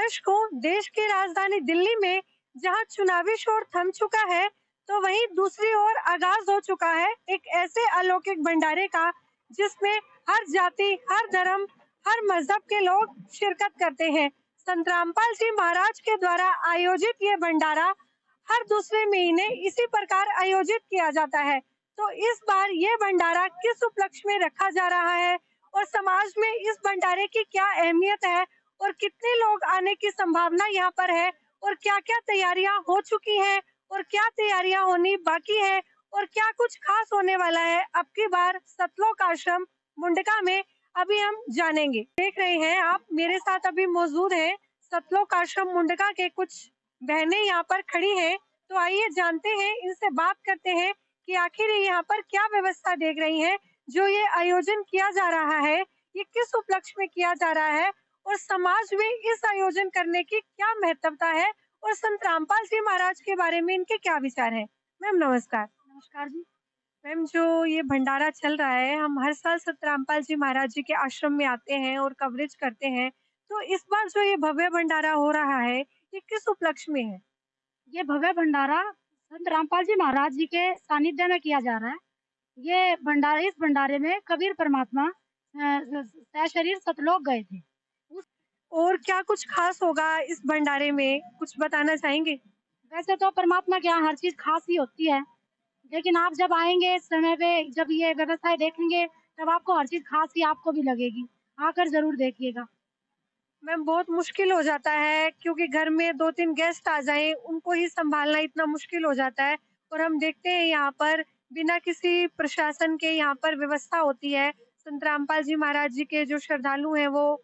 दर्शकों, देश की राजधानी दिल्ली में जहां चुनावी शोर थम चुका है, तो वहीं दूसरी ओर आगाज हो चुका है एक ऐसे अलौकिक भंडारे का जिसमें हर जाति, हर धर्म, हर मजहब के लोग शिरकत करते हैं। संत रामपाल जी महाराज के द्वारा आयोजित ये भंडारा हर दूसरे महीने इसी प्रकार आयोजित किया जाता है। तो इस बार ये भंडारा किस उपलक्ष्य में रखा जा रहा है और समाज में इस भंडारे की क्या अहमियत है और कितने लोग आने की संभावना यहाँ पर है और क्या-क्या तैयारियां हो चुकी हैं और क्या तैयारियां होनी बाकी है और क्या कुछ खास होने वाला है अब की बार सतलोक आश्रम मुंडका में, अभी हम जानेंगे। देख रहे हैं आप मेरे साथ अभी मौजूद है सतलोक आश्रम मुंडका के कुछ बहनें यहाँ पर खड़ी हैं। तो आइए जानते हैं, इनसे बात करते हैं कि आखिर ये यहाँ पर क्या व्यवस्था देख रही हैं। जो ये आयोजन किया जा रहा है, ये किस उपलक्ष्य में किया जा रहा है और समाज में इस आयोजन करने की क्या महत्वता है और संत रामपाल जी महाराज के बारे में इनके क्या विचार हैं। मैम नमस्कार। नमस्कार जी। मैम, जो ये भंडारा चल रहा है, हम हर साल संत रामपाल जी महाराज जी के आश्रम में आते हैं और कवरेज करते हैं। तो इस बार जो ये भव्य भंडारा हो रहा है, ये किस उपलक्ष्य में है? ये भव्य भंडारा संत रामपाल जी महाराज जी के सानिध्य में किया जा रहा है। ये भंडारा इस भंडारे में कबीर परमात्मा सशरीर सतलोक गए थे। उस और क्या कुछ खास होगा इस भंडारे में, कुछ बताना चाहेंगे? वैसे तो परमात्मा के यहाँ हर चीज़ खास ही होती है, लेकिन आप जब आएँगे इस समय पे, जब ये व्यवस्थाएँ देखेंगे, तब आपको हर चीज़ खास ही आपको भी लगेगी। आकर ज़रूर देखिएगा। मैम, बहुत मुश्किल हो जाता है क्योंकि घर में 2-3 गेस्ट आ जाएँ, उनको ही सँभालना इतना मुश्किल हो जाता है और हम देखते हैं यहाँ पर बिना किसी प्रशासन के यहाँ पर व्यवस्था होती है। संत रामपाल जी महाराज जी के जो श्रद्धालु हैं, वो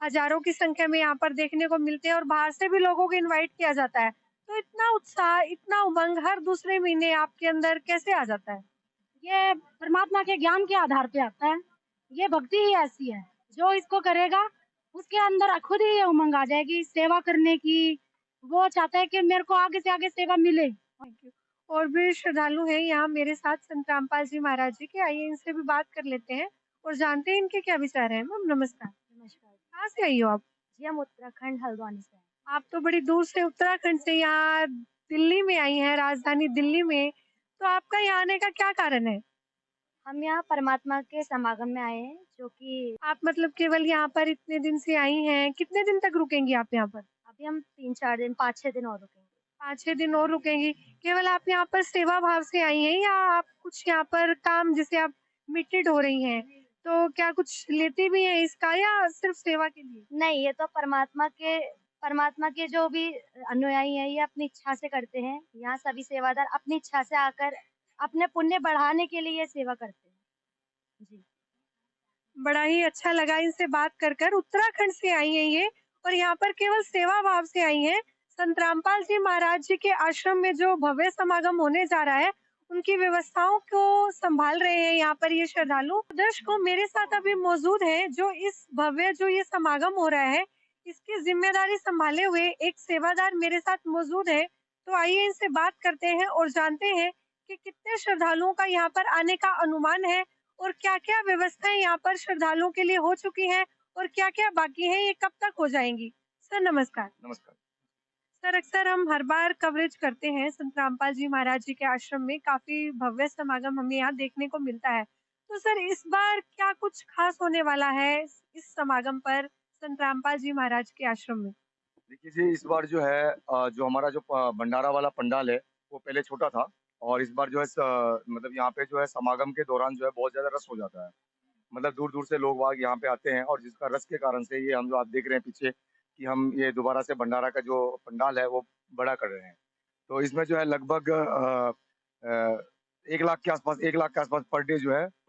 हज़ारों की संख्या में यहाँ पर देखने को मिलते हैं और बाहर से भी लोगों को इनवाइट किया जाता है। तो इतना उत्साह, इतना उमंग हर दूसरे महीने आपके अंदर कैसे आ जाता है? ये परमात्मा के ज्ञान के आधार पे आता है। ये भक्ति ही ऐसी है, जो इसको करेगा उसके अंदर खुद ही ये उमंग आ जाएगी सेवा करने की। वो चाहता है कि मेरे को आगे से आगे सेवा मिले। Thank you. और भी श्रद्धालु हैं यहाँ मेरे साथ संत रामपाल जी महाराज जी के, आइए इनसे भी बात कर लेते हैं और जानते हैं इनके क्या विचार हैं। मैम नमस्कार। नमस्कार। कहाँ से आई हो आप? जी, हम उत्तराखंड हल्द्वानी से हैं। आप तो बड़ी दूर से उत्तराखंड से यहाँ दिल्ली में आई हैं, राजधानी दिल्ली में। तो आपका यहाँ आने का क्या कारण है? हम यहाँ परमात्मा के समागम में आए हैं, जो कि आप मतलब केवल यहाँ पर इतने दिन से आई हैं, कितने दिन तक रुकेंगी आप यहाँ पर? अभी हम 3-4 दिन 5-6 दिन और रुकेंगे। 5-6 दिन और रुकेंगी। केवल आप यहाँ पर सेवा भाव से आई हैं या आप कुछ यहाँ पर काम, जैसे आप मिटेड हो रही हैं, तो क्या कुछ लेती भी हैं इसका या सिर्फ सेवा के लिए? नहीं, ये तो परमात्मा के जो भी अनुयायी हैं, ये अपनी इच्छा से करते हैं। यहाँ सभी सेवादार अपनी इच्छा से आकर अपने पुण्य बढ़ाने के लिए ये सेवा करते हैं। जी। बड़ा ही अच्छा लगा इनसे बात कर उत्तराखंड से आई हैं ये और यहाँ पर केवल सेवा भाव से आई हैं। संत रामपाल जी महाराज जी के आश्रम में जो भव्य समागम होने जा रहा है, उनकी व्यवस्थाओं को संभाल रहे हैं यहाँ पर ये श्रद्धालु। दर्शकों, मेरे साथ अभी मौजूद है जो इस भव्य जो ये समागम हो रहा है, इसकी जिम्मेदारी संभाले हुए एक सेवादार मेरे साथ मौजूद है। तो आइए इनसे बात करते हैं और जानते हैं कि कितने श्रद्धालुओं का यहाँ पर आने का अनुमान है और क्या-क्या व्यवस्थाएं यहाँ पर श्रद्धालुओं के लिए हो चुकी हैं और क्या-क्या बाकी है, ये कब तक हो जाएंगी। सर नमस्कार। नमस्कार। सर, अक्सर हम हर बार कवरेज करते हैं संत रामपाल जी महाराज जी के आश्रम में, काफी भव्य समागम हमें यहाँ देखने को मिलता है। तो सर, इस बार क्या कुछ खास होने वाला है इस समागम पर संत रामपाल जी महाराज के आश्रम में? देखिए जी, इस बार जो है जो हमारा जो भंडारा वाला पंडाल है, वो पहले छोटा था और इस बार जो है मतलब यहाँ पे जो है समागम के दौरान जो है बहुत ज़्यादा रश हो जाता है। मतलब दूर-दूर से लोग बाग यहाँ पे आते हैं और जिसका रश के कारण से ये हम जो आप देख रहे हैं पीछे कि हम ये दोबारा से भंडारा का जो पंडाल है, वो बड़ा कर रहे हैं। तो इसमें जो है लगभग 1 लाख के आसपास 1 लाख के आसपास पर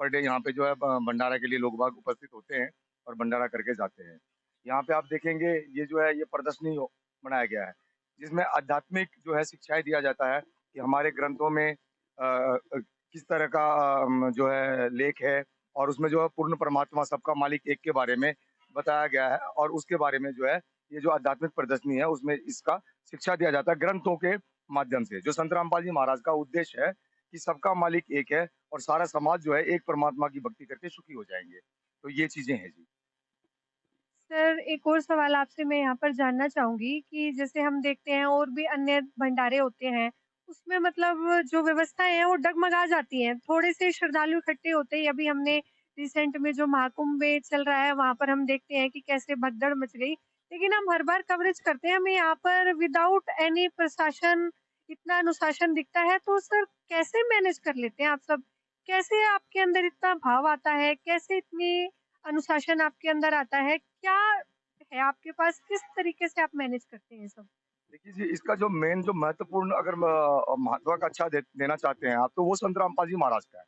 डे यहाँ पे जो है भंडारा के लिए लोग बाग उपस्थित होते हैं और भंडारा करके जाते हैं। यहाँ पे आप देखेंगे ये जो है ये प्रदर्शनी बनाया गया है, जिसमें आध्यात्मिक जो है शिक्षाएँ दिया जाता है कि हमारे ग्रंथों में किस तरह का जो है लेख है और उसमें जो है पूर्ण परमात्मा सबका मालिक एक के बारे में बताया गया है और उसके बारे में जो है ये जो आध्यात्मिक प्रदर्शनी है उसमें इसका शिक्षा दिया जाता है ग्रंथों के माध्यम से। जो संत रामपाल जी महाराज का उद्देश्य है कि सबका मालिक एक है और सारा समाज जो है एक परमात्मा की भक्ति करके सुखी हो जाएँगे। तो ये चीज़ें हैं जी। सर, एक और सवाल आपसे मैं यहाँ पर जानना चाहूँगी कि जैसे हम देखते हैं और भी अन्य भंडारे होते हैं, उसमें मतलब जो व्यवस्थाएँ हैं वो डगमगा जाती हैं। थोड़े से श्रद्धालु इकट्ठे होते ही अभी हमने रिसेंट में जो महाकुंभ में चल रहा है, वहाँ पर हम देखते हैं कि कैसे भगदड़ मच गई। लेकिन हम हर बार कवरेज करते हैं, हमें यहाँ पर विदाउट एनी प्रशासन इतना अनुशासन दिखता है, तो सर कैसे मैनेज कर लेते हैं आप सब? कैसे आपके अंदर इतना भाव आता है? कैसे इतनी अनुशासन आपके अंदर आता है? क्या है आपके पास? किस तरीके से आप मैनेज करते हैं ये सब? देखिए जी, इसका जो मेन जो महत्वपूर्ण अगर महात्मा का अच्छा देना चाहते हैं आप, तो वो संत रामपाल जी महाराज का है।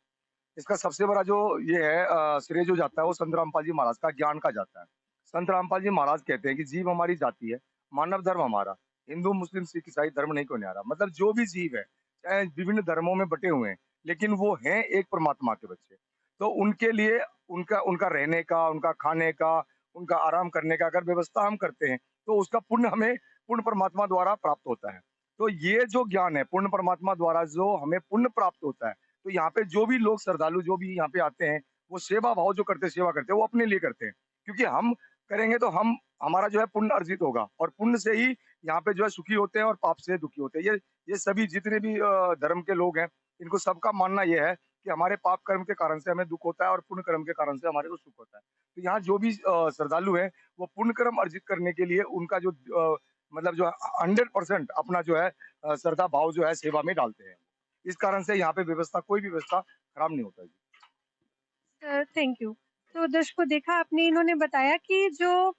इसका सबसे बड़ा जो ये है श्रेय जो जाता है वो संत रामपाल जी महाराज का ज्ञान का जाता है। संत रामपाल जी महाराज कहते हैं कि जीव हमारी जाति है, मानव धर्म हमारा, हिंदू, मुस्लिम, सिख, ईसाई धर्म नहीं कोई न्यारा। मतलब जो भी जीव है, चाहे विभिन्न धर्मों में बँटे हुए हैं, लेकिन वो हैं एक परमात्मा के बच्चे। तो उनके लिए उनका उनका रहने का, उनका खाने का, उनका आराम करने का अगर व्यवस्था हम करते हैं, तो उसका पुण्य हमें पूर्ण परमात्मा द्वारा प्राप्त होता है। तो ये जो ज्ञान है, पूर्ण परमात्मा द्वारा जो हमें पुण्य प्राप्त होता है, तो यहाँ पे जो भी लोग श्रद्धालु जो भी यहाँ पे आते हैं, वो सेवा भाव जो करते हैं, सेवा करते हैं, वो अपने लिए करते हैं। क्योंकि हम करेंगे तो हम हमारा जो है पुण्य अर्जित होगा और पुण्य से ही यहाँ पे जो है सुखी होते हैं और पाप से दुखी होते हैं। ये सभी जितने भी धर्म के लोग हैं, इनको सबका मानना ये है कि हमारे पाप कर्म के कारण से हमें दुःख होता है और पुण्य कर्म के कारण से हमारे को सुख होता है। तो यहाँ जो भी श्रद्धालु हैं, वो पुण्य कर्म अर्जित करने के लिए उनका जो मतलब जो 100% अपना जो है श्रद्धा भाव जो है सेवा में डालते हैं। इस कारण से यहाँ पे व्यवस्था कोई भी व्यवस्था खराब नहीं होता है। Sir, thank you. तो दर्शकों देखा आपने इन्होंने बताया कि जो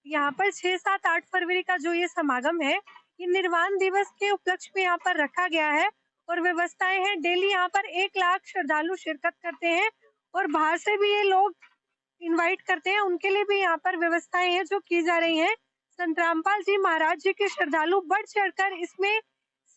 यहाँ पर 6, 7, 8 फरवरी का जो ये समागम है, ये निर्वाण दिवस के उपलक्ष्य में यहाँ पर रखा गया है और व्यवस्थाएँ हैं। डेली यहाँ पर 1 लाख श्रद्धालु शिरकत करते हैं और बाहर से भी ये लोग इनवाइट करते हैं, उनके लिए भी यहाँ पर व्यवस्थाएँ हैं जो की जा रही हैं। संत रामपाल जी महाराज जी के श्रद्धालु बढ़-चढ़कर इसमें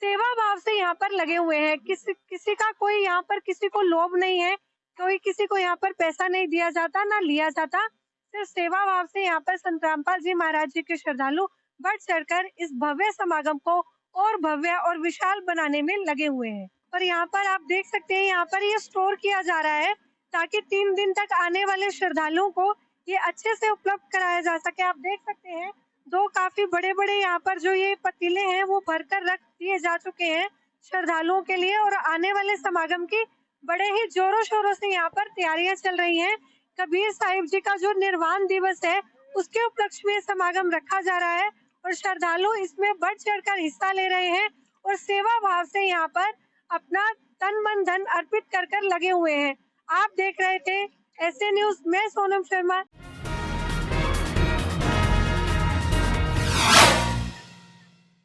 सेवा भाव से यहाँ पर लगे हुए हैं। किसी किसी का कोई यहाँ पर किसी को लोभ नहीं है, कोई किसी को यहाँ पर पैसा नहीं दिया जाता, ना लिया जाता। सिर्फ सेवा भाव से यहाँ पर संत रामपाल जी महाराज जी के श्रद्धालु बढ़-चढ़कर इस भव्य समागम को और भव्य और विशाल बनाने में लगे हुए हैं। और यहाँ पर आप देख सकते हैं, यहाँ पर ये स्टोर किया जा रहा है ताकि 3 दिन तक आने वाले श्रद्धालुओं को ये अच्छे से उपलब्ध कराया जा सके। आप देख सकते हैं 2 काफ़ी बड़े-बड़े यहाँ पर जो ये पतीले हैं वो भरकर रख दिए जा चुके हैं श्रद्धालुओं के लिए और आने वाले समागम की बड़े ही जोरों-शोरों से यहाँ पर तैयारियां चल रही हैं। कबीर साहिब जी का जो निर्वाण दिवस है उसके उपलक्ष्य में समागम रखा जा रहा है और श्रद्धालु इसमें बढ़-चढ़कर हिस्सा ले रहे हैं और सेवा भाव से यहाँ पर अपना तन, मन, धन अर्पित कर लगे हुए हैं। आप देख रहे थे ऐसे न्यूज़, मैं सोनम शर्मा।